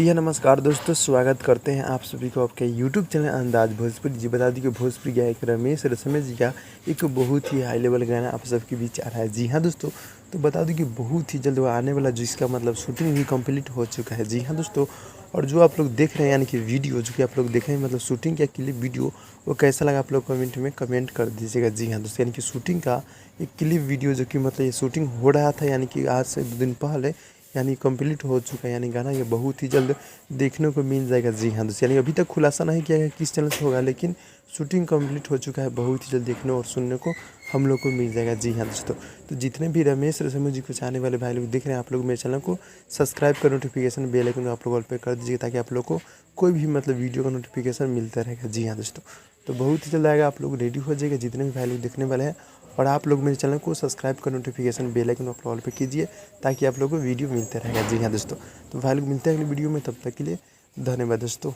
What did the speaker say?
जी हाँ, नमस्कार दोस्तों, स्वागत करते हैं आप सभी को आपके यूट्यूब चैनल अंदाज़ भोजपुरी। जी बता दें कि भोजपुरी गायक रमेश रसमेश जी का एक बहुत ही हाई लेवल गाना आप सबके बीच आ रहा है। जी हाँ दोस्तों, तो बता दूं कि बहुत ही जल्द वो आने वाला जिसका मतलब शूटिंग भी कंप्लीट हो चुका है। जी हाँ दोस्तों, और जो आप लोग देख रहे हैं यानी कि वीडियो जो कि आप लोग देख रहे हैं मतलब शूटिंग या क्लिप वीडियो, वो कैसा लगा आप लोग कमेंट में कमेंट कर दीजिएगा। जी हाँ दोस्तों, यानी कि शूटिंग का एक क्लिप वीडियो जो कि मतलब ये शूटिंग हो रहा था यानी कि आज से 2 दिन पहले यानी कंप्लीट हो चुका है। यानी गाना ये बहुत ही जल्द देखने को मिल जाएगा। जी हाँ दोस्तों, यानी अभी तक खुलासा नहीं किया गया किस चैनल से होगा, लेकिन शूटिंग कंप्लीट हो चुका है। बहुत ही जल्द देखने और सुनने को हम लोग को मिल जाएगा। जी हाँ दोस्तों, तो जितने भी रमेश रसमेश जी को चाहने वाले भाई लोग देख रहे हैं, आप लोग मेरे चैनल को सब्सक्राइब कर नोटिफिकेशन बेल आइकन आप लोग ऑल पे कर दीजिए, ताकि आप लोग को कोई भी मतलब वीडियो का नोटिफिकेशन मिलता रहेगा। जी हाँ दोस्तों, तो बहुत ही जल्द आएगा। आप लोग रेडी हो जाइएगा जितने भी भाई लोग देखने वाले हैं, और आप लोग मेरे चैनल को सब्सक्राइब कर नोटिफिकेशन बेल आइकन आप ऑल पे कीजिए, ताकि आप लोग को वीडियो मिलते रहेगा। जी हाँ दोस्तों, तो भाई लोग मिलते हैं अगली वीडियो में, तब तक के लिए धन्यवाद दोस्तों।